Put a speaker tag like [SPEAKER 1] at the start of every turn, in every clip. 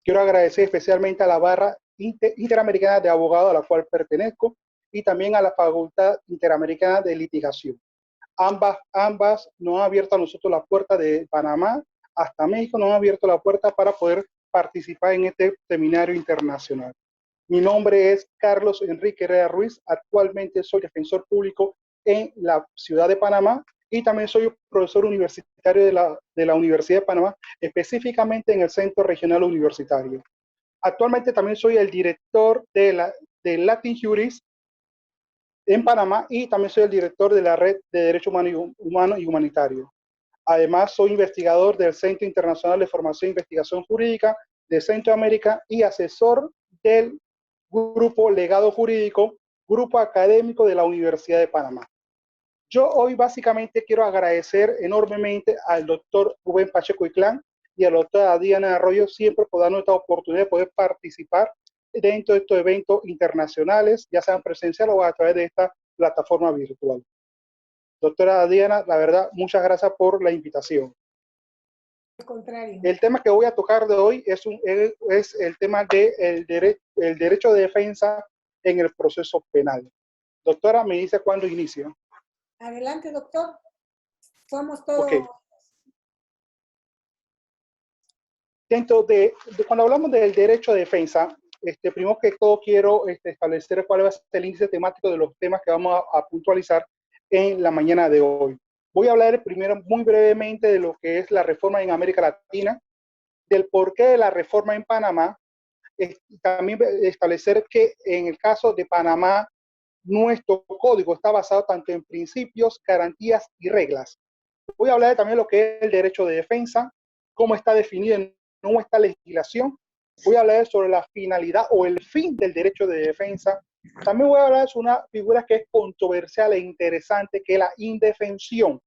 [SPEAKER 1] Quiero agradecer especialmente a la Barra Interamericana de Abogados a la cual pertenezco y también a la Facultad Interamericana de Litigación. Ambas nos han abierto a nosotros la puerta de Panamá hasta México, nos han abierto la puerta para poder participar en este seminario internacional. Mi nombre es Carlos Enrique Herrera Ruiz, actualmente soy defensor público en la ciudad de Panamá y también soy profesor universitario de la Universidad de Panamá, específicamente en el Centro Regional Universitario. Actualmente también soy el director de Latin Juris en Panamá y también soy el director de la Red de Derechos Humanos y Humanitarios. Además, soy investigador del Centro Internacional de Formación e Investigación Jurídica de Centroamérica y asesor del Grupo Legado Jurídico, grupo académico de la Universidad de Panamá. Yo hoy básicamente quiero agradecer enormemente al doctor Rubén Pacheco Inclán y a la doctora Diana Arroyo siempre por darnos esta oportunidad de poder participar dentro de estos eventos internacionales, ya sean presenciales o a través de esta plataforma virtual. Doctora Diana, la verdad, muchas gracias por la invitación.
[SPEAKER 2] Al contrario.
[SPEAKER 1] El tema que voy a tocar de hoy es el tema del derecho de defensa en el proceso penal. Doctora, me dice cuándo inicia.
[SPEAKER 2] Adelante, doctor. Somos todos.
[SPEAKER 1] Okay. Dentro de cuando hablamos del derecho de defensa, primero que todo quiero establecer cuál va a ser el índice temático de los temas que vamos a puntualizar en la mañana de hoy. Voy a hablar primero muy brevemente de lo que es la reforma en América Latina, del porqué de la reforma en Panamá, también establecer que en el caso de Panamá, nuestro código está basado tanto en principios, garantías y reglas. Voy a hablar también de lo que es el derecho de defensa, cómo está definido en nuestra legislación. Voy a hablar sobre la finalidad o el fin del derecho de defensa. También voy a hablar sobre una figura que es controversial e interesante, que es la indefensión.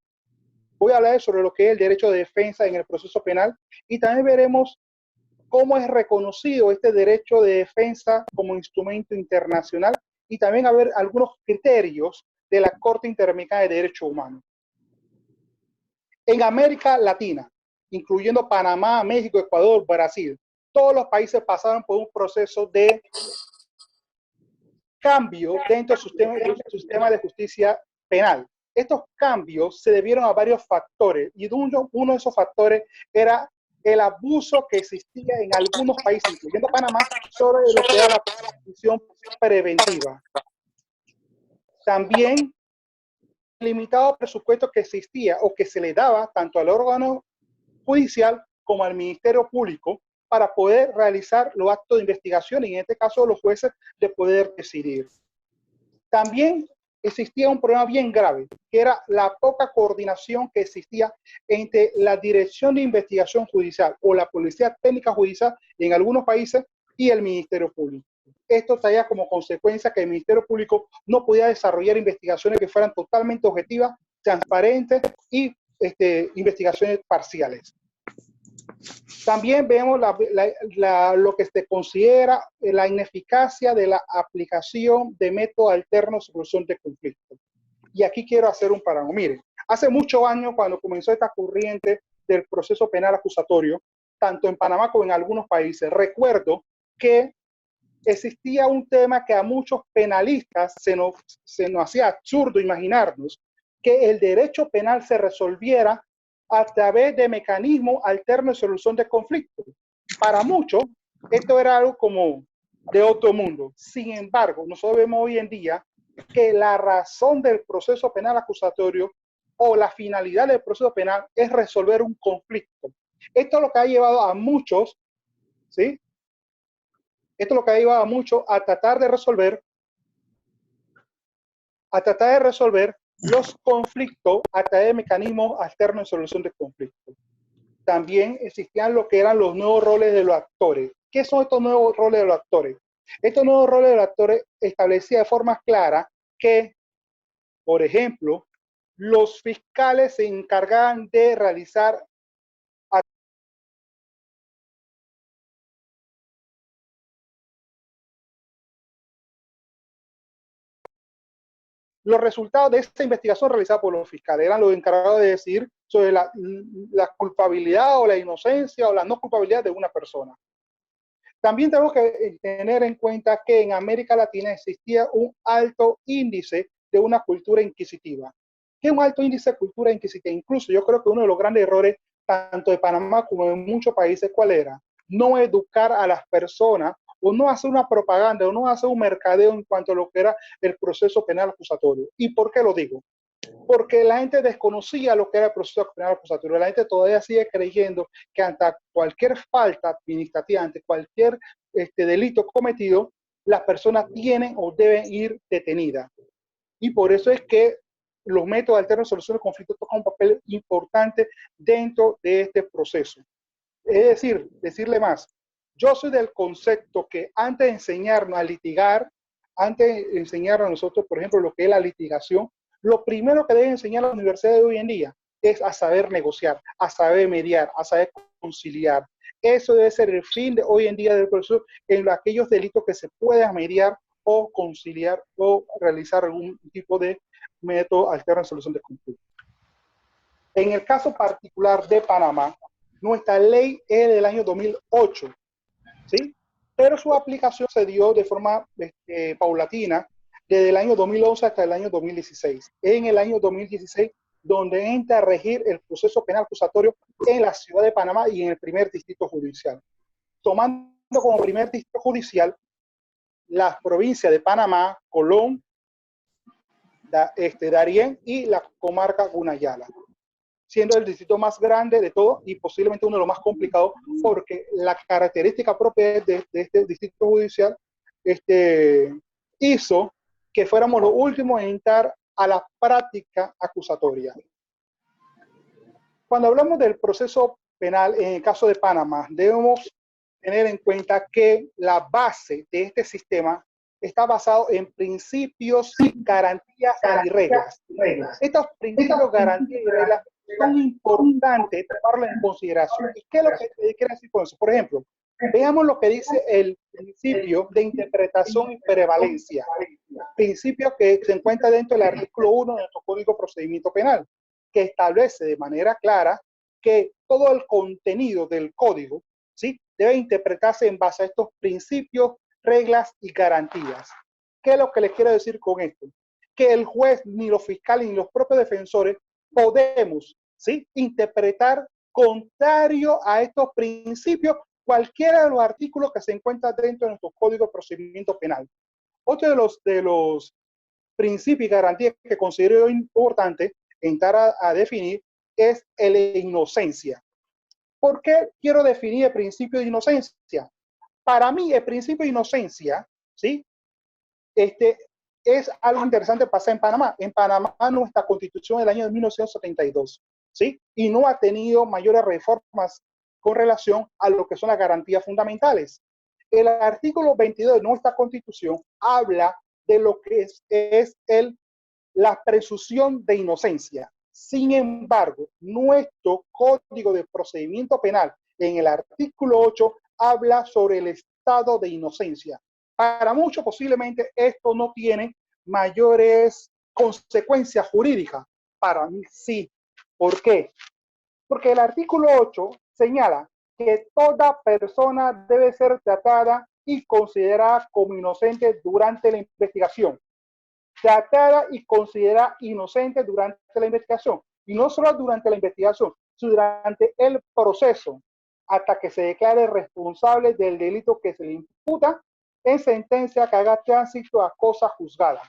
[SPEAKER 1] Voy a hablar sobre lo que es el derecho de defensa en el proceso penal y también veremos cómo es reconocido este derecho de defensa como instrumento internacional y también a ver algunos criterios de la Corte Interamericana de Derechos Humanos. En América Latina, incluyendo Panamá, México, Ecuador, Brasil, todos los países pasaron por un proceso de cambio dentro del sistema de justicia penal. Estos cambios se debieron a varios factores y uno de esos factores era el abuso que existía en algunos países, incluyendo Panamá, sobre lo que era la prisión preventiva. También el limitado presupuesto que existía o que se le daba tanto al órgano judicial como al Ministerio Público para poder realizar los actos de investigación y en este caso los jueces de poder decidir. También existía un problema bien grave, que era la poca coordinación que existía entre la Dirección de Investigación Judicial o la Policía Técnica Judicial en algunos países y el Ministerio Público. Esto traía como consecuencia que el Ministerio Público no podía desarrollar investigaciones que fueran totalmente objetivas, transparentes y investigaciones parciales. También vemos lo que se considera la ineficacia de la aplicación de métodos alternos de solución de conflictos. Y aquí quiero hacer un parangón. Miren, hace muchos años, cuando comenzó esta corriente del proceso penal acusatorio, tanto en Panamá como en algunos países, recuerdo que existía un tema que a muchos penalistas se nos hacía absurdo imaginarnos que el derecho penal se resolviera a través de mecanismos alternos de solución de conflictos. Para muchos, esto era algo como de otro mundo. Sin embargo, nosotros vemos hoy en día que la razón del proceso penal acusatorio o la finalidad del proceso penal es resolver un conflicto. Esto es lo que ha llevado a muchos, ¿sí? Esto es lo que ha llevado a muchos a tratar de resolver los conflictos a través de mecanismos alternos de solución de conflictos. También existían lo que eran los nuevos roles de los actores. ¿Qué son estos nuevos roles de los actores? Estos nuevos roles de los actores establecían de forma clara que, por ejemplo, los fiscales se encargaban de realizar los resultados de esta investigación realizada por los fiscales. Eran los encargados de decidir sobre la culpabilidad o la inocencia o la no culpabilidad de una persona. También tenemos que tener en cuenta que en América Latina existía un alto índice de una cultura inquisitiva. ¿Qué es un alto índice de cultura inquisitiva? Incluso yo creo que uno de los grandes errores, tanto de Panamá como de muchos países, ¿cuál era? No educar a las personas o no hacer una propaganda o no hacer un mercadeo en cuanto a lo que era el proceso penal acusatorio. ¿Y por qué lo digo? Porque la gente desconocía lo que era el proceso penal acusatorio. La gente todavía sigue creyendo que ante cualquier falta administrativa, ante cualquier delito cometido, las personas tienen o deben ir detenidas. Y por eso es que los métodos alternos de solución de conflictos tocan un papel importante dentro de este proceso. Es decir, decirle más, yo soy del concepto que antes de enseñarnos a litigar, antes de enseñar a nosotros, por ejemplo, lo que es la litigación, lo primero que debe enseñar la universidad de hoy en día es a saber negociar, a saber mediar, a saber conciliar. Eso debe ser el fin de hoy en día del proceso en aquellos delitos que se puedan mediar o conciliar o realizar algún tipo de método alterno de solución de conflictos. En el caso particular de Panamá, nuestra ley es del año 2008, ¿sí? Pero su aplicación se dio de forma paulatina desde el año 2011 hasta el año 2016. En el año 2016, donde entra a regir el proceso penal acusatorio en la ciudad de Panamá y en el primer distrito judicial. Tomando como primer distrito judicial las provincias de Panamá, Colón, Darién y la comarca Gunayala, siendo el distrito más grande de todo y posiblemente uno de los más complicados, porque la característica propia de este distrito judicial hizo que fuéramos los últimos en entrar a la práctica acusatoria. Cuando hablamos del proceso penal, en el caso de Panamá, debemos tener en cuenta que la base de este sistema está basado en principios, garantías y reglas. Estos principios, garantías y reglas son importantes tomarlo en consideración. ¿Y qué es lo que quiere decir con eso? Por ejemplo, veamos lo que dice el principio de interpretación y prevalencia, principio que se encuentra dentro del artículo 1 de nuestro Código de Procedimiento Penal, que establece de manera clara que todo el contenido del código, ¿sí?, debe interpretarse en base a estos principios, reglas y garantías. ¿Qué es lo que les quiero decir con esto? Que el juez, ni los fiscales, ni los propios defensores podemos, ¿sí?, interpretar contrario a estos principios cualquiera de los artículos que se encuentran dentro de nuestro Código de Procedimiento Penal. Otro de los principios y garantías que considero importante entrar a definir es la inocencia. ¿Por qué quiero definir el principio de inocencia? Para mí, el principio de inocencia, ¿sí?, es algo interesante que pasa en Panamá. En Panamá, nuestra constitución del año de 1972, ¿sí?, y no ha tenido mayores reformas con relación a lo que son las garantías fundamentales. El artículo 22 de nuestra constitución habla de lo que es la presunción de inocencia. Sin embargo, nuestro Código de Procedimiento Penal, en el artículo 8, habla sobre el estado de inocencia. Para muchos, posiblemente, esto no tiene mayores consecuencias jurídicas. Para mí, sí. ¿Por qué? Porque el artículo 8 señala que toda persona debe ser tratada y considerada como inocente durante la investigación. Tratada y considerada inocente durante la investigación. Y no solo durante la investigación, sino durante el proceso, hasta que se declare responsable del delito que se le imputa en sentencia que haga tránsito a cosa juzgada.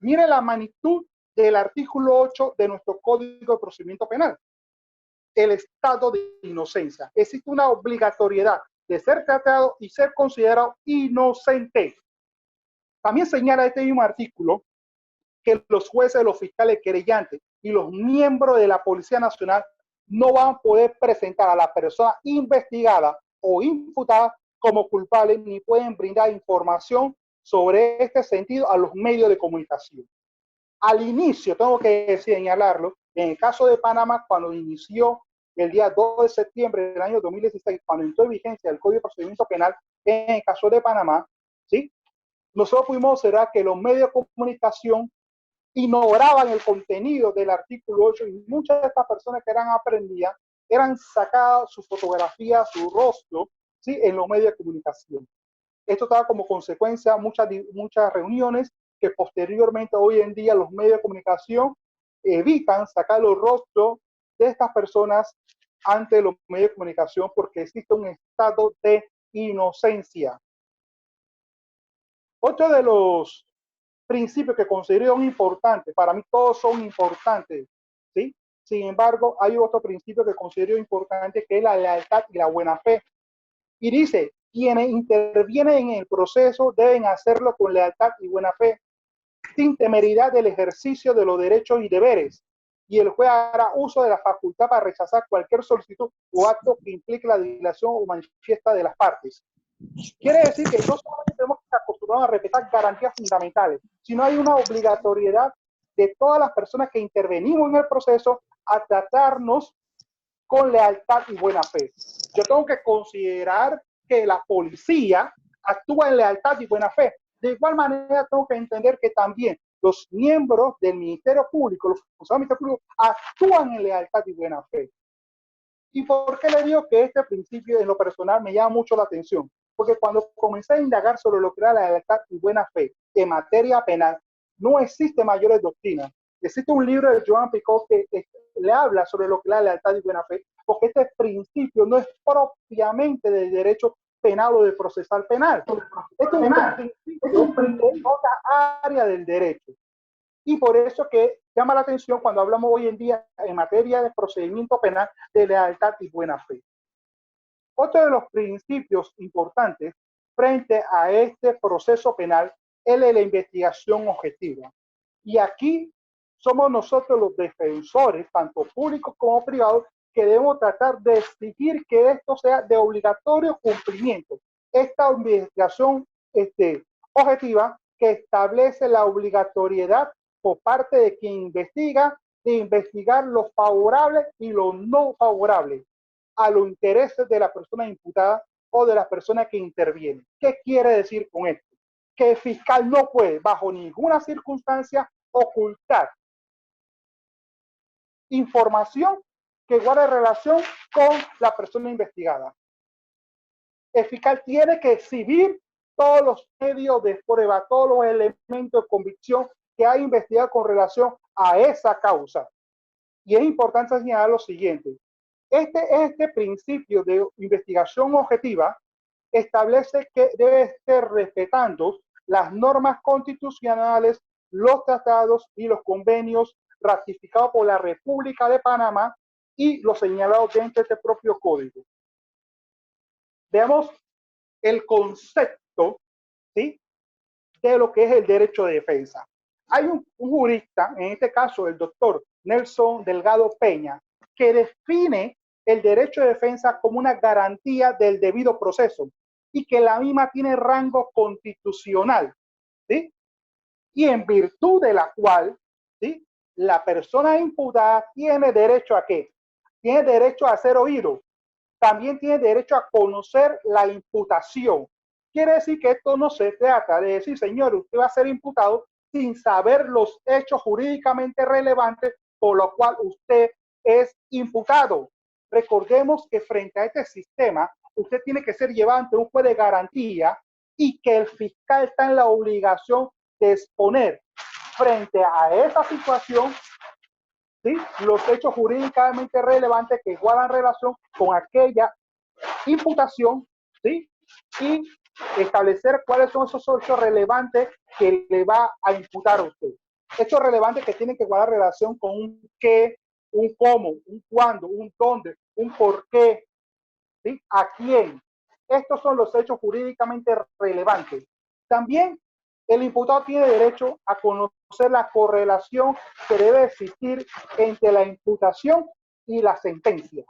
[SPEAKER 1] Mire la magnitud del artículo 8 de nuestro Código de Procedimiento Penal. El estado de inocencia. Existe una obligatoriedad de ser tratado y ser considerado inocente. También señala este mismo artículo que los jueces, los fiscales querellantes y los miembros de la Policía Nacional no van a poder presentar a la persona investigada o imputada como culpable ni pueden brindar información sobre este sentido a los medios de comunicación. Al inicio, tengo que señalarlo, en el caso de Panamá, cuando inició el día 2 de septiembre del año 2016, cuando entró en vigencia el Código de Procedimiento Penal, en el caso de Panamá, ¿sí?, nosotros pudimos observar que los medios de comunicación ignoraban el contenido del artículo 8 y muchas de estas personas que eran aprendidas eran sacadas su fotografía, su rostro, ¿sí? En los medios de comunicación. Esto estaba como consecuencia muchas reuniones que posteriormente hoy en día los medios de comunicación evitan sacar los rostros de estas personas ante los medios de comunicación porque existe un estado de inocencia. Otro de los principios que considero importantes, para mí todos son importantes, ¿sí? Sin embargo, hay otro principio que considero importante que es la lealtad y la buena fe. Y dice, quienes intervienen en el proceso deben hacerlo con lealtad y buena fe, sin temeridad del ejercicio de los derechos y deberes. Y el juez hará uso de la facultad para rechazar cualquier solicitud o acto que implique la dilación o manifiesta de las partes. Quiere decir que no solamente tenemos que estar acostumbrados a respetar garantías fundamentales, sino hay una obligatoriedad de todas las personas que intervenimos en el proceso a tratarnos con lealtad y buena fe. Yo tengo que considerar que la policía actúa en lealtad y buena fe. De igual manera, tengo que entender que también los miembros del Ministerio Público, los funcionarios del Ministerio Público, actúan en lealtad y buena fe. ¿Y por qué le digo que este principio en lo personal me llama mucho la atención? Porque cuando comencé a indagar sobre lo que era la lealtad y buena fe en materia penal, no existe mayores doctrinas. Existe un libro de Joan Picot que le habla sobre lo que es la lealtad y buena fe, porque este principio no es propiamente del derecho penal o del procesal penal. Este es un principio de otra área del derecho. Y por eso que llama la atención cuando hablamos hoy en día en materia de procedimiento penal de lealtad y buena fe. Otro de los principios importantes frente a este proceso penal es la investigación objetiva. Y aquí somos nosotros los defensores, tanto públicos como privados, que debemos tratar de exigir que esto sea de obligatorio cumplimiento. Esta investigación objetiva que establece la obligatoriedad por parte de quien investiga, de investigar lo favorable y lo no favorable a los intereses de la persona imputada o de la persona que interviene. ¿Qué quiere decir con esto? Que el fiscal no puede, bajo ninguna circunstancia, ocultar información que guarde relación con la persona investigada. El fiscal tiene que exhibir todos los medios de prueba, todos los elementos de convicción que ha investigado con relación a esa causa. Y es importante señalar lo siguiente. Este principio de investigación objetiva establece que debe estar respetando las normas constitucionales, los tratados y los convenios ratificados por la República de Panamá y los señalados dentro de este propio código. Veamos el concepto, ¿sí?, de lo que es el derecho de defensa. Hay un jurista, en este caso el doctor Nelson Delgado Peña, que define el derecho de defensa como una garantía del debido proceso y que la misma tiene rango constitucional, ¿sí?, y en virtud de la cual, ¿sí?, la persona imputada tiene derecho a ¿qué? Tiene derecho a ser oído, también tiene derecho a conocer la imputación. Quiere decir que esto no se trata de decir, señor, usted va a ser imputado sin saber los hechos jurídicamente relevantes por lo cual usted es imputado. Recordemos que frente a este sistema, usted tiene que ser llevado ante un juez de garantía y que el fiscal está en la obligación de exponer frente a esa situación, ¿sí?, los hechos jurídicamente relevantes que guardan relación con aquella imputación, ¿sí?, y establecer cuáles son esos hechos relevantes que le va a imputar a usted. Hechos relevantes que tienen que guardar relación con un qué, un cómo, un cuándo, un dónde, un por qué, ¿sí?, a quién. Estos son los hechos jurídicamente relevantes. También el imputado tiene derecho a conocer la correlación que debe existir entre la imputación y la sentencia.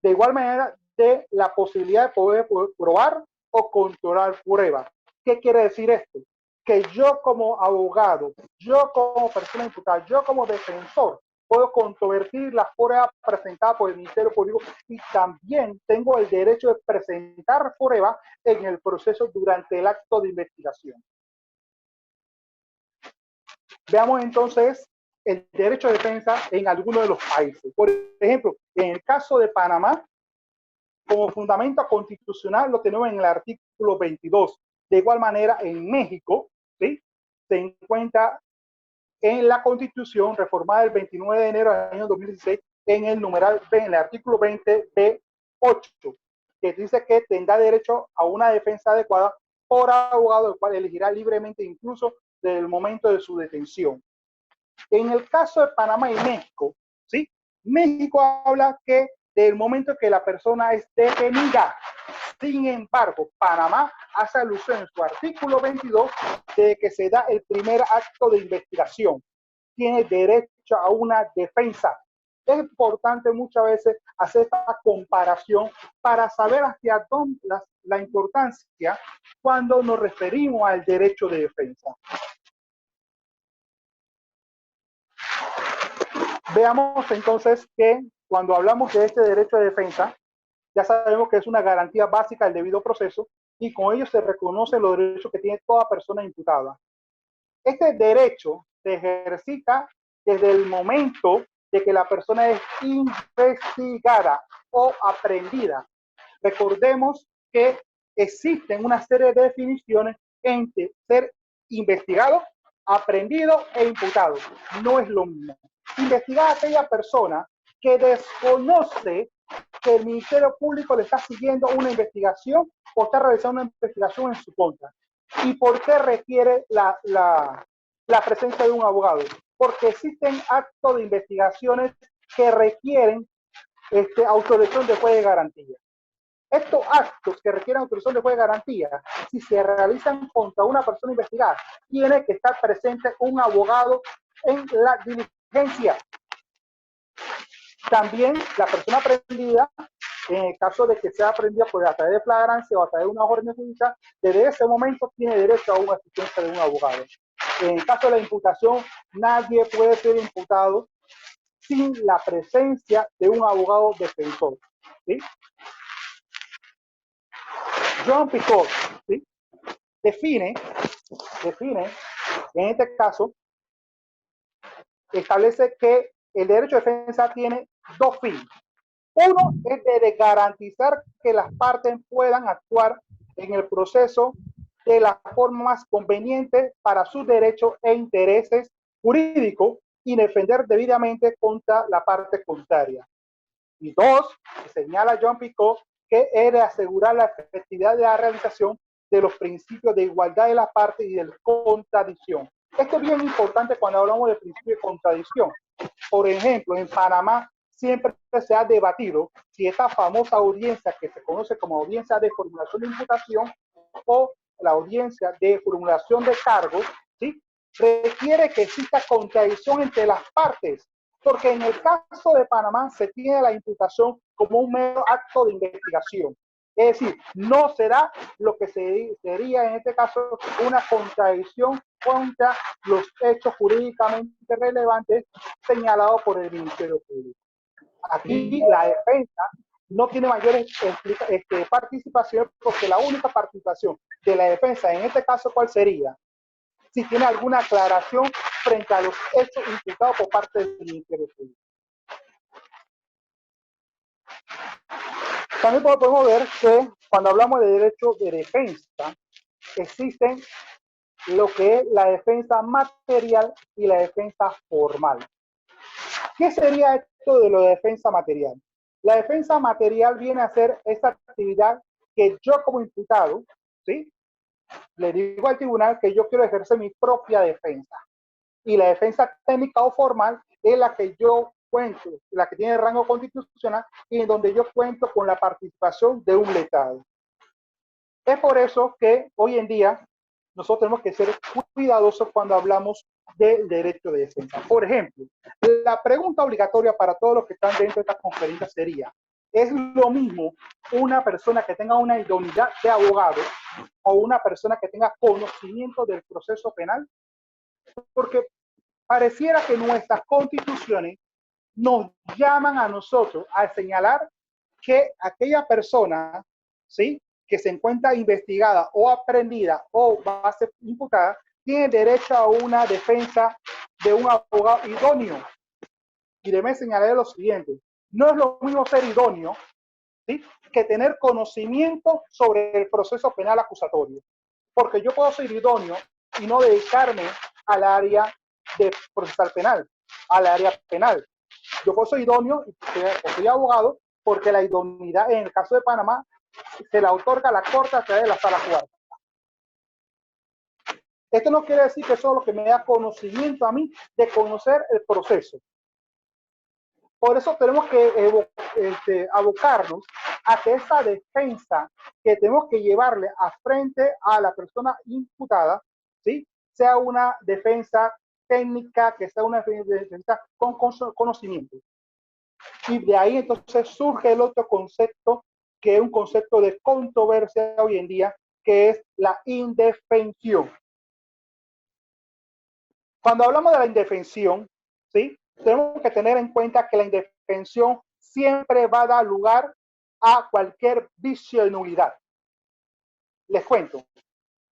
[SPEAKER 1] De igual manera, de la posibilidad de poder probar o controlar pruebas. ¿Qué quiere decir esto? Que yo como abogado, yo como persona imputada, yo como defensor, puedo controvertir las pruebas presentadas por el Ministerio Público y también tengo el derecho de presentar pruebas en el proceso durante el acto de investigación. Veamos entonces el derecho de defensa en algunos de los países. Por ejemplo, en el caso de Panamá, Como fundamento constitucional lo tenemos en el artículo 22. De igual manera, en México, ¿sí?, se encuentra en la Constitución reformada el 29 de enero del año 2016, en el numeral B, en el artículo 20 b 8, que dice que tendrá derecho a una defensa adecuada por abogado, el cual elegirá libremente incluso desde el momento de su detención. En el caso de Panamá y México, ¿sí?, México habla que del momento que la persona es detenida. Sin embargo, Panamá hace alusión en su artículo 22 de que se da el primer acto de investigación. Tiene derecho a una defensa. Es importante muchas veces hacer esta comparación para saber hacia dónde la importancia cuando nos referimos al derecho de defensa. Veamos entonces que cuando hablamos de este derecho de defensa, ya sabemos que es una garantía básica del debido proceso y con ello se reconocen los derechos que tiene toda persona imputada. Este derecho se ejercita desde el momento de que la persona es investigada o aprendida. Recordemos que existen una serie de definiciones entre ser investigado, aprendido e imputado. No es lo mismo. Investigar a aquella persona que desconoce que el Ministerio Público le está siguiendo una investigación o está realizando una investigación en su contra. ¿Y por qué requiere la presencia de un abogado? Porque existen actos de investigaciones que requieren autorización de juez de garantía. Estos actos que requieren autorización de juez de garantía, si se realizan contra una persona investigada, tiene que estar presente un abogado en la diligencia. También la persona aprendida, en el caso de que sea aprendida por a través de flagrancia o a través de una orden judicial, desde ese momento tiene derecho a una asistencia de un abogado. En el caso de la imputación, nadie puede ser imputado sin la presencia de un abogado defensor, ¿sí? Jean Picot, ¿sí?, define, en este caso, establece que el derecho de defensa tiene dos fines. Uno es de garantizar que las partes puedan actuar en el proceso de la forma más conveniente para sus derechos e intereses jurídicos y defender debidamente contra la parte contraria. Y dos, señala Jean Picot, que es de asegurar la efectividad de la realización de los principios de igualdad de las partes y de contradicción. Esto es bien importante cuando hablamos de principio de contradicción. Por ejemplo, en Panamá siempre se ha debatido si esta famosa audiencia que se conoce como audiencia de formulación de imputación o la audiencia de formulación de cargos, ¿sí?, requiere que exista contradicción entre las partes, porque en el caso de Panamá se tiene la imputación como un mero acto de investigación. Es decir, no será lo que sería en este caso una contradicción contra los hechos jurídicamente relevantes señalados por el Ministerio Público. Aquí la defensa no tiene mayor participación, porque la única participación de la defensa en este caso, ¿cuál sería? Si tiene alguna aclaración frente a los hechos imputados por parte del Ministerio Público. También podemos ver que cuando hablamos de derecho de defensa, existen lo que es la defensa material y la defensa formal. ¿Qué sería esto de la defensa material? La defensa material viene a ser esa actividad que yo como imputado, ¿sí?, le digo al tribunal que yo quiero ejercer mi propia defensa. Y la defensa técnica o formal es la que yo cuento, la que tiene rango constitucional y en donde yo cuento con la participación de un letrado. Es por eso que hoy en día nosotros tenemos que ser cuidadosos cuando hablamos del derecho de defensa. Por ejemplo, la pregunta obligatoria para todos los que están dentro de esta conferencia sería: ¿es lo mismo una persona que tenga una idoneidad de abogado o una persona que tenga conocimiento del proceso penal? Porque pareciera que nuestras constituciones nos llaman a nosotros a señalar que aquella persona, ¿sí?, que se encuentra investigada o aprendida o va a ser imputada, tiene derecho a una defensa de un abogado idóneo. Y déjeme señalar lo siguiente: no es lo mismo ser idóneo ¿sí?, que tener conocimiento sobre el proceso penal acusatorio. Porque yo puedo ser idóneo y no dedicarme al área de procesal penal, al área penal. Yo puedo ser idóneo y soy abogado porque la idoneidad en el caso de Panamá se la otorga la Corte a través de la Sala Cuarta. Esto no quiere decir que eso es lo que me da conocimiento a mí de conocer el proceso. Por eso tenemos que abocarnos a que esa defensa que tenemos que llevarle a frente a la persona imputada, ¿sí?, sea una defensa técnica, que sea una defensa con conocimiento. Y de ahí entonces surge el otro concepto, que es un concepto de controversia hoy en día, que es la indefensión. Cuando hablamos de la indefensión, ¿sí?, tenemos que tener en cuenta que la indefensión siempre va a dar lugar a cualquier vicio de nulidad. Les cuento,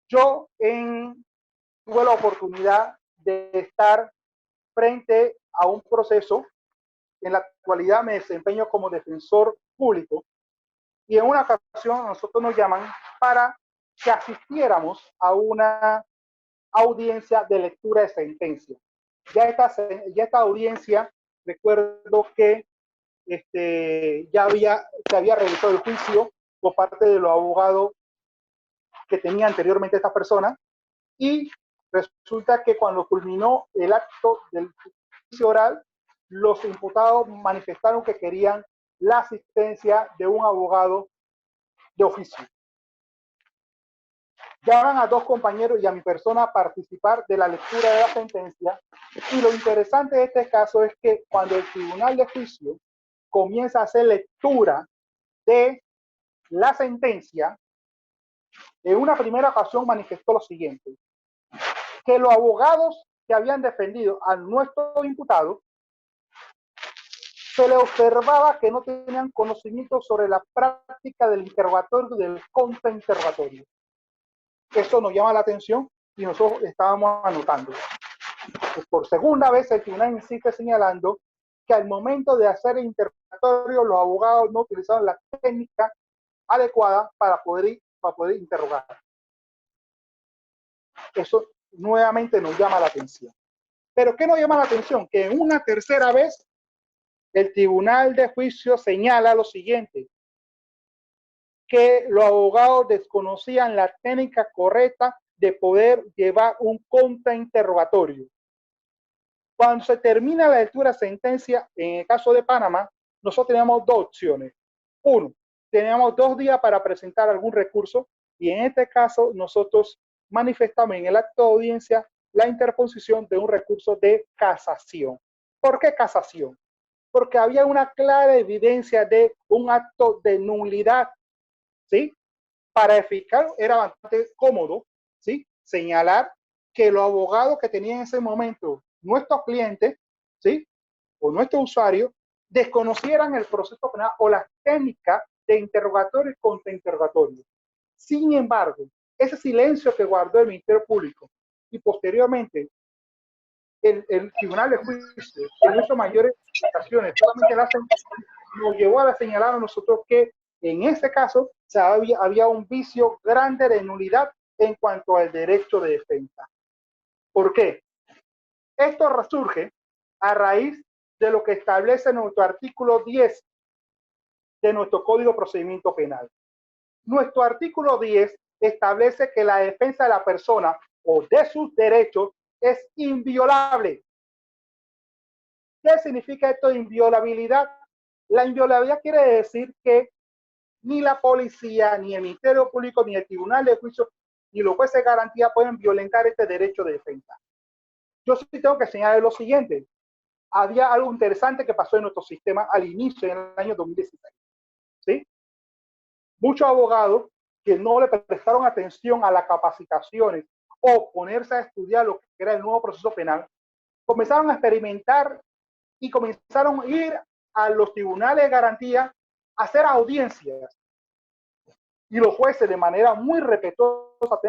[SPEAKER 1] yo tuve la oportunidad de estar frente a un proceso. En la actualidad me desempeño como defensor público y en una ocasión a nosotros nos llaman para que asistiéramos a una audiencia de lectura de sentencia. Ya esta audiencia, recuerdo que se había realizado el juicio por parte de los abogados que tenía anteriormente esta persona, y resulta que cuando culminó el acto del juicio oral, los imputados manifestaron que querían la asistencia de un abogado de oficio. Llaman a dos compañeros y a mi persona a participar de la lectura de la sentencia, y lo interesante de este caso es que cuando el tribunal de juicio comienza a hacer lectura de la sentencia, en una primera ocasión manifestó lo siguiente: que los abogados que habían defendido a nuestro imputado se le observaba que no tenían conocimiento sobre la práctica del interrogatorio y del contrainterrogatorio. Eso nos llama la atención y nosotros estábamos anotando. Pues por segunda vez el tribunal insiste señalando que al momento de hacer el interrogatorio los abogados no utilizaron la técnica adecuada para poder interrogar. Eso nuevamente nos llama la atención. Pero ¿qué nos llama la atención? Que en una tercera vez el tribunal de juicio señala lo siguiente: que los abogados desconocían la técnica correcta de poder llevar un contrainterrogatorio. Cuando se termina la lectura de sentencia, en el caso de Panamá, nosotros teníamos dos opciones. Uno, teníamos 2 días para presentar algún recurso, y en este caso nosotros manifestamos en el acto de audiencia la interposición de un recurso de casación. ¿Por qué casación? Porque había una clara evidencia de un acto de nulidad, ¿sí? Para eficar era bastante cómodo, ¿sí?, señalar que los abogados que tenían en ese momento nuestros clientes, ¿sí?, o nuestros usuarios, desconocieran el proceso penal o las técnicas de interrogatorio y contrainterrogatorio. Sin embargo, ese silencio que guardó el Ministerio Público y posteriormente el Tribunal de Juicio, en muchas mayores ocasiones, solamente nos llevó a señalar a nosotros que en este caso había un vicio grande de nulidad en cuanto al derecho de defensa. ¿Por qué? Esto resurge a raíz de lo que establece nuestro artículo 10 de nuestro Código de Procedimiento Penal. Nuestro artículo 10 establece que la defensa de la persona o de sus derechos es inviolable. ¿Qué significa esto de inviolabilidad? La inviolabilidad quiere decir que ni la policía, ni el Ministerio Público, ni el Tribunal de Juicio, ni los jueces de garantía pueden violentar este derecho de defensa. Yo sí tengo que señalar lo siguiente: había algo interesante que pasó en nuestro sistema al inicio, en el año 2016. ¿Sí? Muchos abogados que no le prestaron atención a las capacitaciones o ponerse a estudiar lo que era el nuevo proceso penal, comenzaron a experimentar y comenzaron a ir a los tribunales de garantía a hacer audiencias. Y los jueces, de manera muy respetuosa,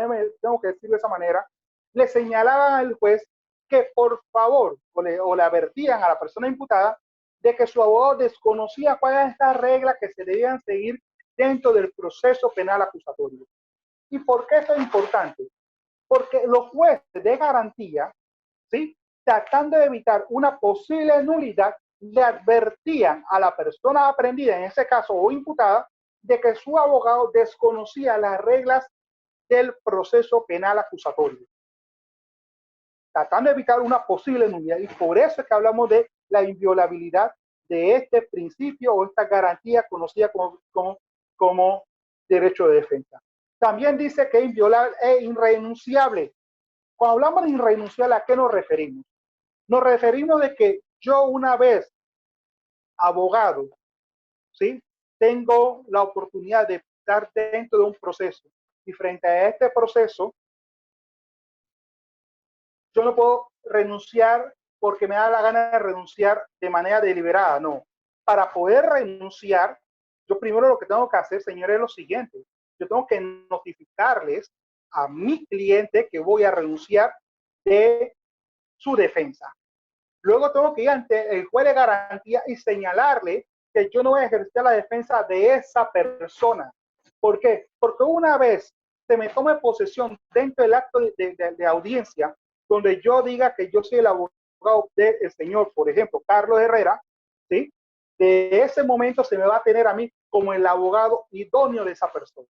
[SPEAKER 1] tengo que decirlo de esa manera, le señalaban al juez que por favor, o le advertían a la persona imputada de que su abogado desconocía cuáles eran estas reglas que se debían seguir dentro del proceso penal acusatorio. ¿Y por qué esto es importante? Porque los jueces de garantía, ¿sí?, tratando de evitar una posible nulidad, le advertían a la persona aprendida, en ese caso o imputada, de que su abogado desconocía las reglas del proceso penal acusatorio, tratando de evitar una posible nulidad. Y por eso es que hablamos de la inviolabilidad de este principio o esta garantía conocida como derecho de defensa. También dice que es inviolable e irrenunciable. Cuando hablamos de irrenunciable, ¿a qué nos referimos? Nos referimos de que yo, una vez abogado, ¿sí?, tengo la oportunidad de estar dentro de un proceso, y frente a este proceso yo no puedo renunciar porque me da la gana de renunciar de manera deliberada, no. Para poder renunciar, yo primero lo que tengo que hacer, señores, es lo siguiente. Yo tengo que notificarles a mi cliente que voy a renunciar de su defensa. Luego tengo que ir ante el juez de garantía y señalarle que yo no voy a ejercer la defensa de esa persona. ¿Por qué? Porque una vez se me tome posesión dentro del acto de audiencia, donde yo diga que yo soy el abogado del señor, por ejemplo, Carlos Herrera, ¿sí?, de ese momento se me va a tener a mí como el abogado idóneo de esa persona.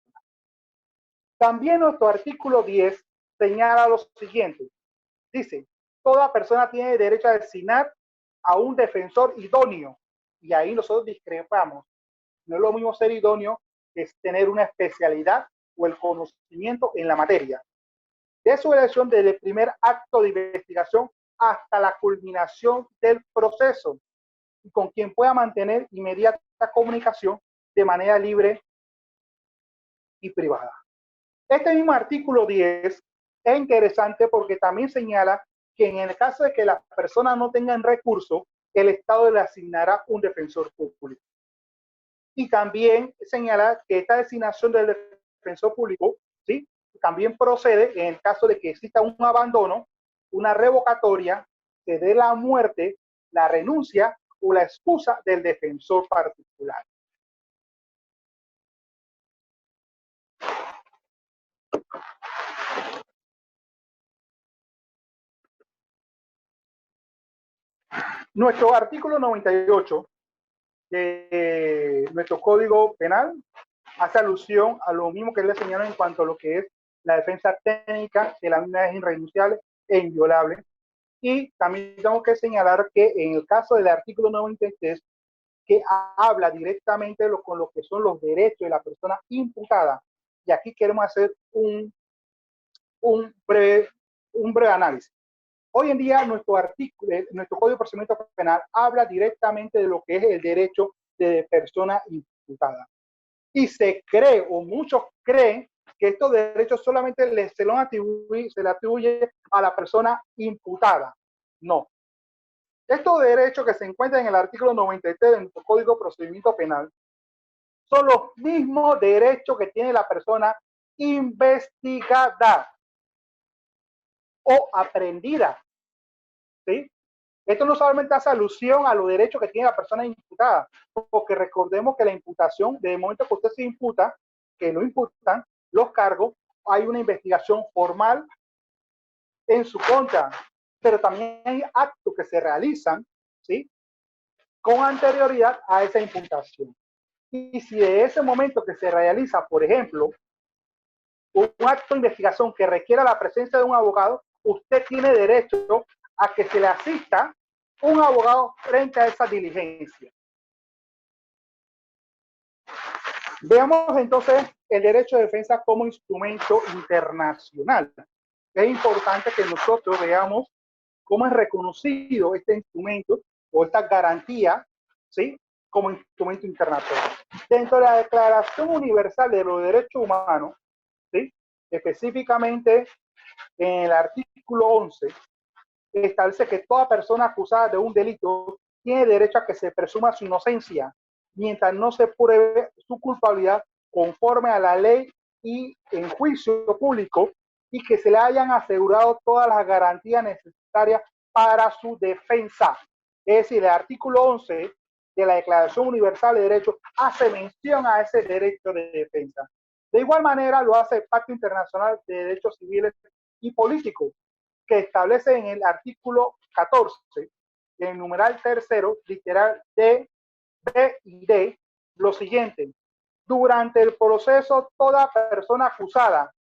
[SPEAKER 1] También nuestro artículo 10 señala lo siguiente. Dice, toda persona tiene derecho a designar a un defensor idóneo. Y ahí nosotros discrepamos. No es lo mismo ser idóneo que es tener una especialidad o el conocimiento en la materia. De su elección desde el primer acto de investigación hasta la culminación del proceso, y con quien pueda mantener inmediata comunicación de manera libre y privada. Este mismo artículo 10 es interesante porque también señala que en el caso de que las personas no tengan recursos, el Estado le asignará un defensor público. Y también señala que esta designación del defensor público, ¿sí?, también procede en el caso de que exista un abandono, una revocatoria, se dé la muerte, la renuncia o la excusa del defensor particular. Nuestro artículo 98 de nuestro Código Penal hace alusión a lo mismo que le señaló en cuanto a lo que es la defensa técnica, que la misma es irrenunciable e inviolable. Y también tengo que señalar que en el caso del artículo 93, que habla directamente con lo que son los derechos de la persona imputada, y aquí queremos hacer un breve análisis. Hoy en día nuestro Código de Procedimiento Penal habla directamente de lo que es el derecho de persona imputada. Y se cree, o muchos creen, que estos derechos solamente se le atribuye a la persona imputada. No. Estos derechos que se encuentran en el artículo 93 de nuestro Código de Procedimiento Penal son los mismos derechos que tiene la persona investigada o aprendida, ¿sí? Esto no solamente hace alusión a los derechos que tiene la persona imputada, porque recordemos que la imputación, desde el momento que usted se imputa, que lo imputan los cargos, hay una investigación formal en su contra, pero también hay actos que se realizan, ¿sí?, con anterioridad a esa imputación. Y si de ese momento que se realiza, por ejemplo, un acto de investigación que requiera la presencia de un abogado, usted tiene derecho a que se le asista un abogado frente a esa diligencia. Veamos entonces el derecho de defensa como instrumento internacional. Es importante que nosotros veamos cómo es reconocido este instrumento o esta garantía, ¿sí?, como instrumento internacional. Dentro de la Declaración Universal de los Derechos Humanos, ¿sí?, específicamente en el artículo 11, establece que toda persona acusada de un delito tiene derecho a que se presuma su inocencia mientras no se pruebe su culpabilidad conforme a la ley y en juicio público, y que se le hayan asegurado todas las garantías necesarias para su defensa. Es decir, el artículo 11 de la Declaración Universal de Derechos hace mención a ese derecho de defensa. De igual manera lo hace el Pacto Internacional de Derechos Civiles y Políticos, que establece en el artículo 14, en el numeral tercero, literal D, B y D, lo siguiente: durante el proceso, toda persona acusada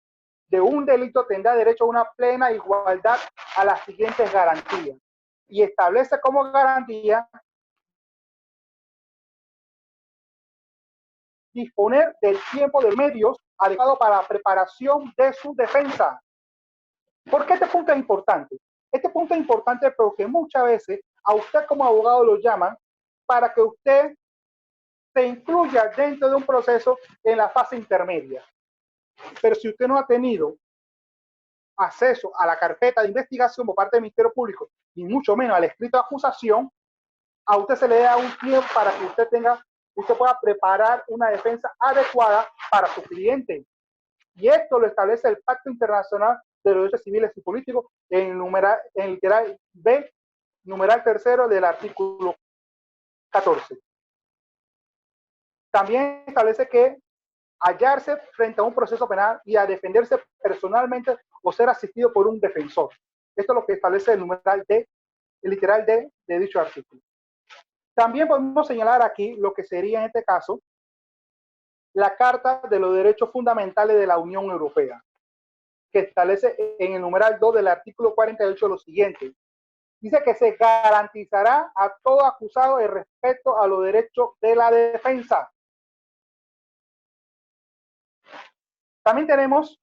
[SPEAKER 1] de un delito tendrá derecho a una plena igualdad a las siguientes garantías. Y establece como garantía disponer del tiempo de medios adecuados para la preparación de su defensa. ¿Por qué este punto es importante? Este punto es importante porque muchas veces a usted como abogado lo llaman para que usted se incluya dentro de un proceso en la fase intermedia. Pero si usted no ha tenido acceso a la carpeta de investigación por parte del Ministerio Público y mucho menos al escrito de acusación, a usted se le da un tiempo para que usted pueda preparar una defensa adecuada para su cliente. Y esto lo establece el Pacto Internacional de los Derechos Civiles y Políticos en el literal B, numeral tercero del artículo 14. También establece que hallarse frente a un proceso penal y a defenderse personalmente o ser asistido por un defensor. Esto es lo que establece el numeral D, el literal D de dicho artículo. También podemos señalar aquí lo que sería en este caso la Carta de los Derechos Fundamentales de la Unión Europea, que establece en el numeral 2 del artículo 48 lo siguiente: dice que se garantizará a todo acusado el respeto a los derechos de la defensa. También tenemos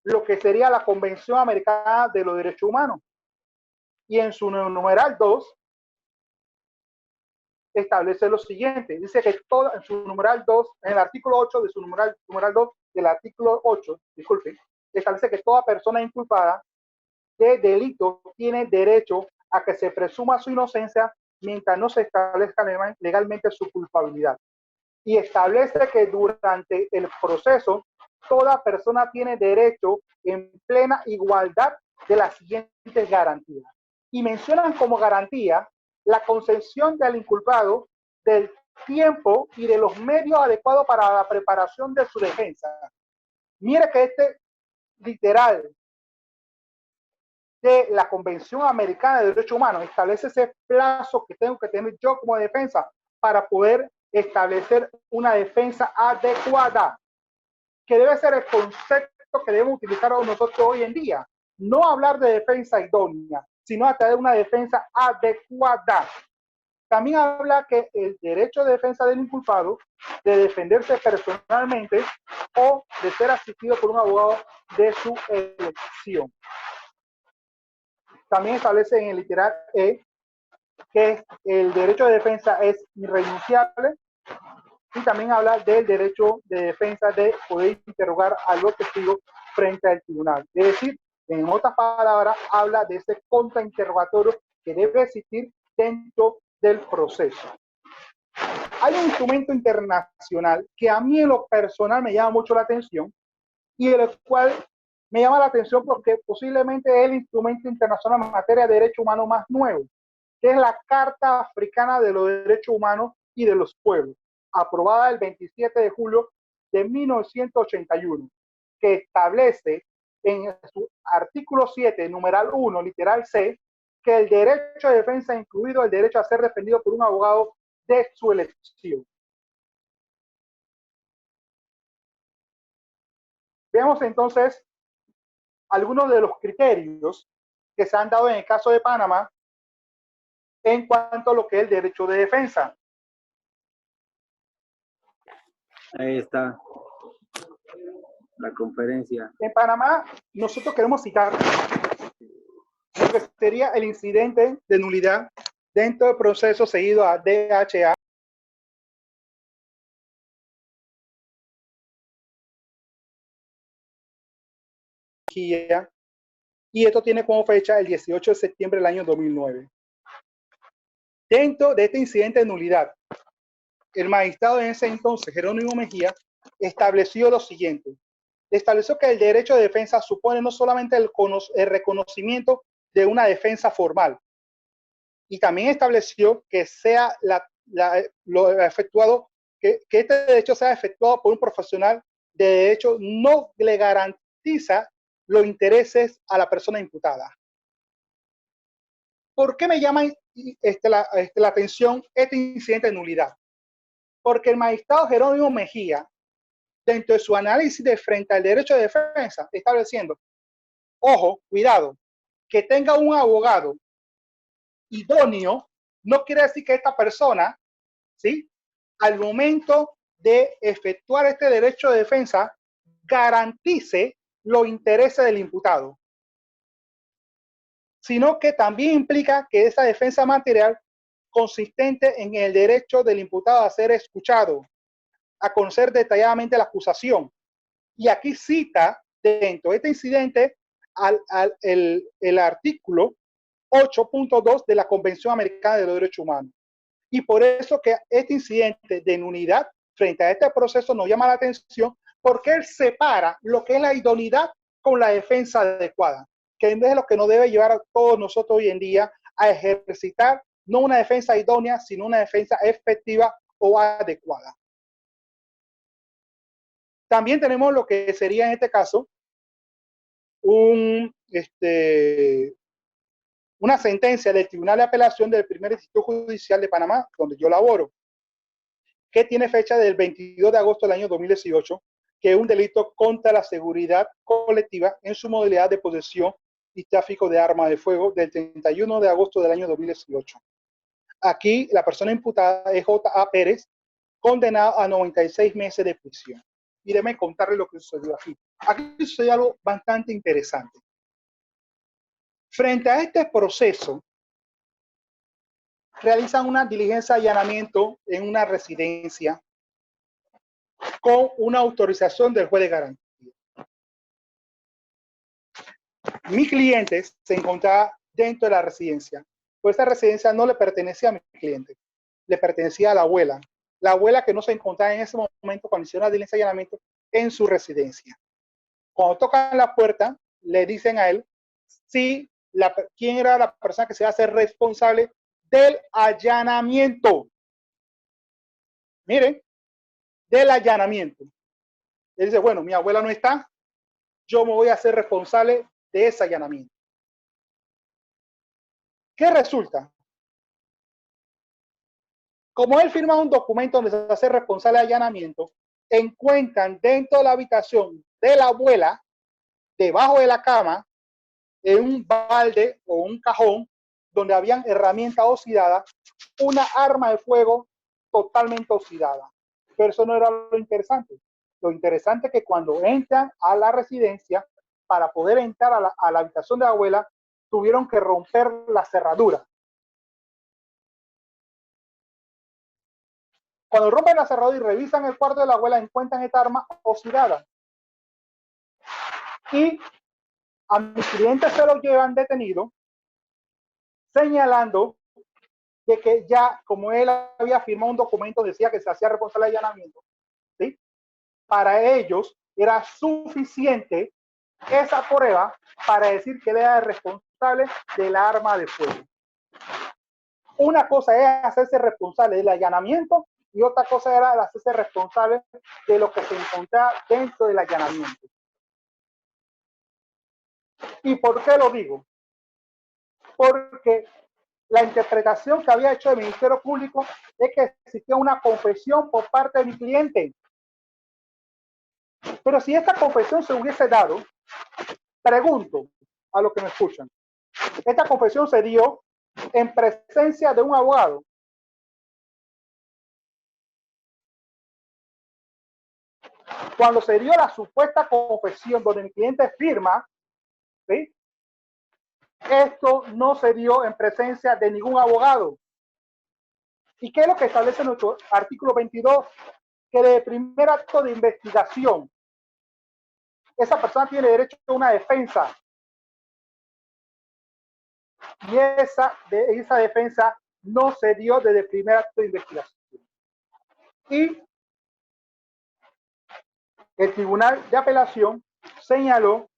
[SPEAKER 1] lo que sería la Convención Americana de los Derechos Humanos, y en su numeral 2 establece lo siguiente: dice que en su numeral 2, en el artículo 8 de su numeral 2 del artículo 8, disculpe, establece que toda persona inculpada de delito tiene derecho a que se presuma su inocencia mientras no se establezca legalmente su culpabilidad. Y establece que durante el proceso toda persona tiene derecho en plena igualdad de las siguientes garantías. Y mencionan como garantía la concesión del inculpado del tiempo y de los medios adecuados para la preparación de su defensa. Mire que este literal de la Convención Americana de Derechos Humanos establece ese plazo que tengo que tener yo como defensa para poder establecer una defensa adecuada, que debe ser el concepto que debemos utilizar nosotros hoy en día. No hablar de defensa idónea, sino a través de una defensa adecuada. También habla que el derecho de defensa del inculpado, de defenderse personalmente o de ser asistido por un abogado de su elección. También establece en el literal E que el derecho de defensa es irrenunciable, y también habla del derecho de defensa de poder interrogar a los testigos frente al tribunal. Es decir, en otras palabras, habla de ese contrainterrogatorio que debe existir dentro del proceso. Hay un instrumento internacional que a mí en lo personal me llama mucho la atención, y el cual me llama la atención porque posiblemente es el instrumento internacional en materia de derechos humanos más nuevo, que es la Carta Africana de los Derechos Humanos y de los Pueblos, aprobada el 27 de julio de 1981, que establece en su artículo 7, numeral 1, literal C, que el derecho de defensa, incluido el derecho a ser defendido por un abogado de su elección. Veamos entonces algunos de los criterios que se han dado en el caso de Panamá en cuanto a lo que es el derecho de defensa.
[SPEAKER 3] Ahí está la conferencia.
[SPEAKER 1] En Panamá, nosotros queremos citar lo que sería el incidente de nulidad dentro del proceso seguido a DHA. Y esto tiene como fecha el 18 de septiembre del año 2009. Dentro de este incidente de nulidad, el magistrado en ese entonces, Jerónimo Mejía, estableció lo siguiente: estableció que el derecho de defensa supone no solamente el reconocimiento de una defensa formal y también estableció que sea lo efectuado, que este derecho sea efectuado por un profesional de derecho no le garantiza los intereses a la persona imputada. ¿Por qué me llama la atención este incidente de nulidad? Porque el magistrado Jerónimo Mejía, dentro de su análisis de frente al derecho de defensa, está estableciendo, ojo, cuidado, que tenga un abogado idóneo no quiere decir que esta persona, ¿sí?, al momento de efectuar este derecho de defensa, garantice los intereses del imputado, sino que también implica que esa defensa material consistente en el derecho del imputado a ser escuchado, a conocer detalladamente la acusación. Y aquí cita dentro de este incidente el artículo 8.2 de la Convención Americana de los Derechos Humanos. Y por eso que este incidente de nulidad frente a este proceso nos llama la atención, porque él separa lo que es la idoneidad con la defensa adecuada, que es lo que nos debe llevar a todos nosotros hoy en día a ejercitar no una defensa idónea, sino una defensa efectiva o adecuada. También tenemos lo que sería en este caso una sentencia del Tribunal de Apelación del Primer Distrito Judicial de Panamá, donde yo laboro, que tiene fecha del 22 de agosto del año 2018, que es un delito contra la seguridad colectiva en su modalidad de posesión y tráfico de armas de fuego del 31 de agosto del año 2018. Aquí la persona imputada es J.A. Pérez, condenado a 96 meses de prisión. Y déjeme contarle lo que sucedió aquí. Aquí sucedió algo bastante interesante. Frente a este proceso, realizan una diligencia de allanamiento en una residencia con una autorización del juez de garantía. Mi cliente se encontraba dentro de la residencia, pues esta residencia no le pertenecía a mi cliente, le pertenecía a la abuela que no se encontraba en ese momento cuando hicieron la diligencia de allanamiento en su residencia. Cuando tocan la puerta, le dicen a él si quién era la persona que se va a hacer responsable del allanamiento. Miren, del allanamiento. Él dice, bueno, mi abuela no está, yo me voy a hacer responsable de ese allanamiento. ¿Qué resulta? Como él firma un documento donde se hace responsable de allanamiento, encuentran dentro de la habitación de la abuela, debajo de la cama, en un balde o un cajón donde habían herramientas oxidadas, una arma de fuego totalmente oxidada. Pero eso no era lo interesante. Lo interesante es que cuando entran a la residencia, para poder entrar a la habitación de la abuela, tuvieron que romper la cerradura. Cuando rompen la cerradura y revisan el cuarto de la abuela, encuentran esta arma oxidada. Y a mi cliente se lo llevan detenido, señalando de que ya, como él había firmado un documento, decía que se hacía responsable de allanamiento, ¿sí?, para ellos era suficiente esa prueba para decir que él era el responsable del arma de fuego. Una cosa es hacerse responsable del allanamiento y otra cosa era hacerse responsable de lo que se encontraba dentro del allanamiento. ¿Y por qué lo digo? Porque la interpretación que había hecho el Ministerio Público es que existía una confesión por parte de mi cliente. Pero si esta confesión se hubiese dado, pregunto a los que me escuchan, esta confesión se dio en presencia de un abogado. Cuando se dio la supuesta confesión donde mi cliente firma, ¿sí?, esto no se dio en presencia de ningún abogado. ¿Y qué es lo que establece nuestro artículo 22? Que de primer acto de investigación, esa persona tiene derecho a una defensa. Y esa defensa no se dio desde el primer acto de investigación. Y el Tribunal de Apelación señaló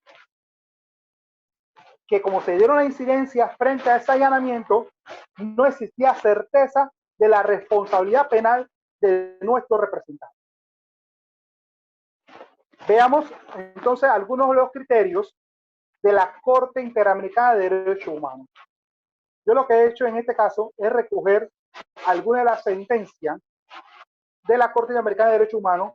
[SPEAKER 1] que como se dieron las incidencias frente a ese allanamiento, no existía certeza de la responsabilidad penal de nuestro representante. Veamos entonces algunos de los criterios de la Corte Interamericana de Derechos Humanos. Yo lo que he hecho en este caso es recoger algunas de las sentencias de la Corte Interamericana de Derechos Humanos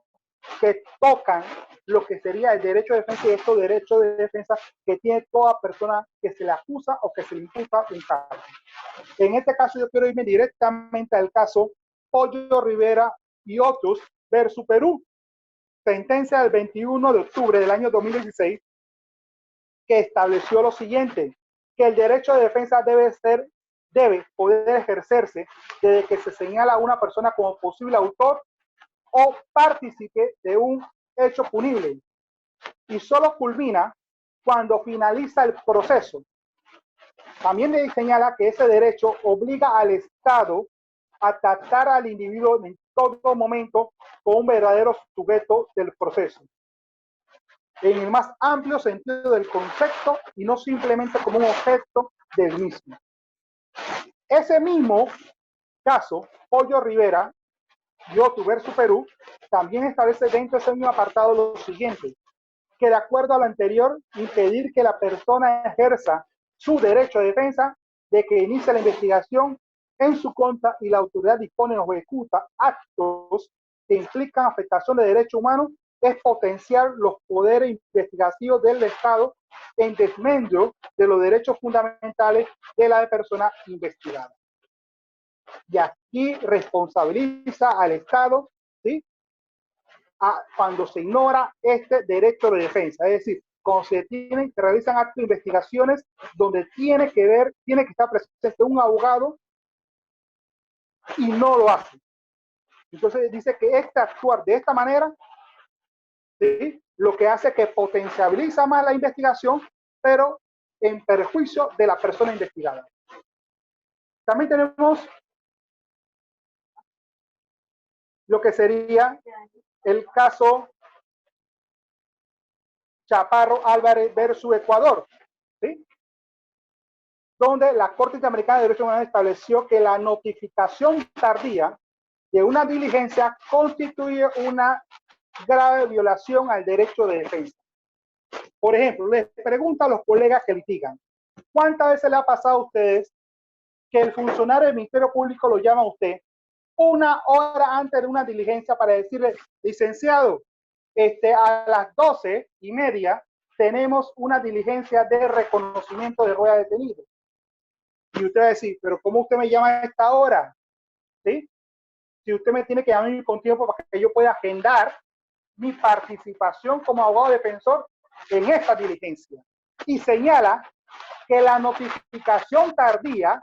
[SPEAKER 1] que tocan lo que sería el derecho de defensa y estos derechos de defensa que tiene toda persona que se le acusa o que se le imputa un cargo. En este caso yo quiero irme directamente al caso Pollo Rivera y otros versus Perú, sentencia del 21 de octubre del año 2016, que estableció lo siguiente, que el derecho de defensa debe poder ejercerse desde que se señala a una persona como posible autor o partícipe de un hecho punible y solo culmina cuando finaliza el proceso. También le señala que ese derecho obliga al Estado a tratar al individuo en todo momento como un verdadero sujeto del proceso, en el más amplio sentido del concepto y no simplemente como un objeto del mismo. Ese mismo caso, Pollo Rivera y otro versus Perú, también establece dentro de ese mismo apartado lo siguiente, que de acuerdo a lo anterior, impedir que la persona ejerza su derecho de defensa de que inicie la investigación en su contra y la autoridad dispone o ejecuta actos que implican afectación de derechos humanos es potenciar los poderes investigativos del Estado en desmedro de los derechos fundamentales de la persona investigada. Y aquí responsabiliza al Estado, ¿sí?, cuando se ignora este derecho de defensa, es decir, cuando se realizan actos de investigaciones donde tiene que estar presente un abogado y no lo hace. Entonces dice que actuar de esta manera, ¿sí?, lo que hace es que potencializa más la investigación, pero en perjuicio de la persona investigada. También tenemos lo que sería el caso Chaparro Álvarez versus Ecuador, ¿sí?, donde la Corte Interamericana de Derechos Humanos estableció que la notificación tardía de una diligencia constituye una grave violación al derecho de defensa. Por ejemplo, les pregunto a los colegas que litigan, ¿cuántas veces le ha pasado a ustedes que el funcionario del Ministerio Público lo llama a usted una hora antes de una diligencia para decirle, licenciado, a las 12:30 tenemos una diligencia de reconocimiento de rueda detenido? Y usted va a decir, pero ¿cómo usted me llama a esta hora? ¿Sí? Si usted me tiene que llamar con tiempo para que yo pueda agendar mi participación como abogado defensor en esta diligencia. Y señala que la notificación tardía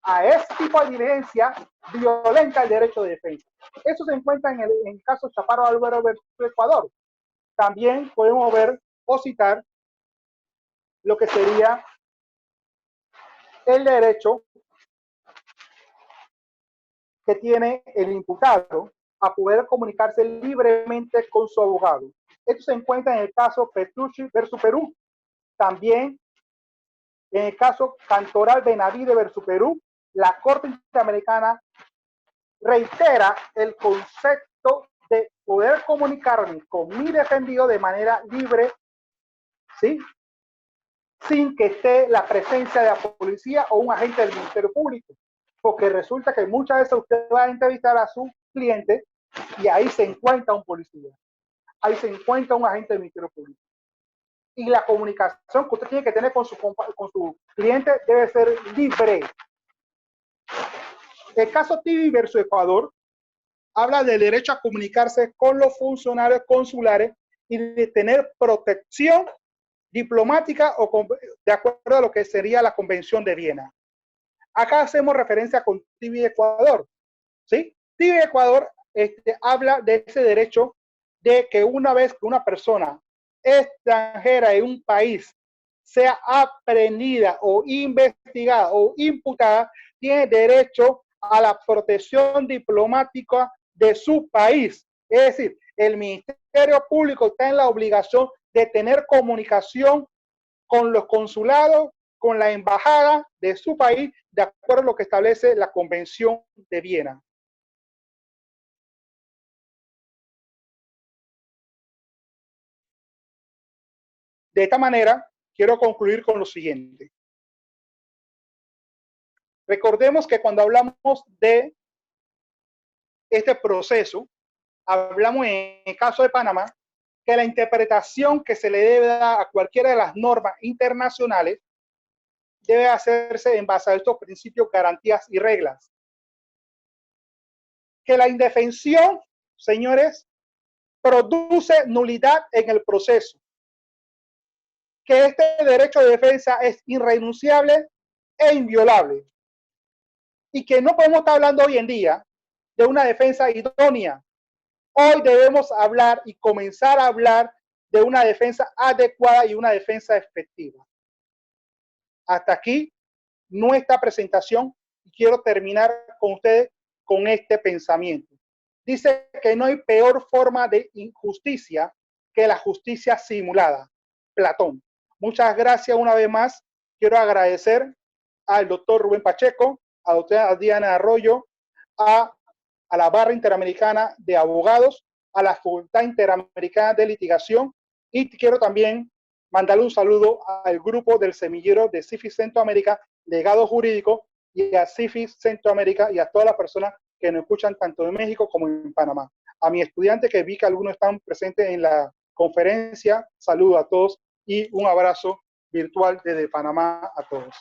[SPEAKER 1] a este tipo de diligencia violenta el derecho de defensa. Eso se encuentra en el caso Chaparro Álvarez versus Ecuador. También podemos ver o citar lo que sería el derecho que tiene el imputado a poder comunicarse libremente con su abogado. Esto se encuentra en el caso Petrucci versus Perú. También en el caso Cantoral Benavide versus Perú, la Corte Interamericana reitera el concepto de poder comunicarme con mi defendido de manera libre, ¿sí?, sin que esté la presencia de la policía o un agente del Ministerio Público. Porque resulta que muchas veces usted va a entrevistar a su cliente y ahí se encuentra un policía, ahí se encuentra un agente del Ministerio Público. Y la comunicación que usted tiene que tener con su cliente debe ser libre. El caso Tibi versus Ecuador habla del derecho a comunicarse con los funcionarios consulares y de tener protección diplomática o de acuerdo a lo que sería la Convención de Viena. Acá hacemos referencia con Tibi Ecuador, ¿sí? Tibi Ecuador habla de ese derecho de que una vez que una persona extranjera en un país sea aprehendida o investigada o imputada, tiene derecho a la protección diplomática de su país. Es decir, el Ministerio Público está en la obligación de tener comunicación con los consulados con la embajada de su país de acuerdo a lo que establece la Convención de Viena. De esta manera, quiero concluir con lo siguiente. Recordemos que cuando hablamos de este proceso, hablamos en el caso de Panamá, que la interpretación que se le debe dar a cualquiera de las normas internacionales debe hacerse en base a estos principios, garantías y reglas. Que la indefensión, señores, produce nulidad en el proceso. Que este derecho de defensa es irrenunciable e inviolable. Y que no podemos estar hablando hoy en día de una defensa idónea. Hoy debemos hablar y comenzar a hablar de una defensa adecuada y una defensa efectiva. Hasta aquí nuestra presentación y quiero terminar con ustedes con este pensamiento. Dice que no hay peor forma de injusticia que la justicia simulada. Platón. Muchas gracias una vez más. Quiero agradecer al doctor Rubén Pacheco, a la doctora Diana Arroyo, a la Barra Interamericana de Abogados, a la Facultad Interamericana de Litigación y quiero también mandarle un saludo al grupo del semillero de CIFIS Centroamérica, Legado Jurídico, y a CIFIS Centroamérica y a todas las personas que nos escuchan tanto en México como en Panamá. A mis estudiantes, que vi que algunos están presentes en la conferencia, saludo a todos y un abrazo virtual desde Panamá a todos.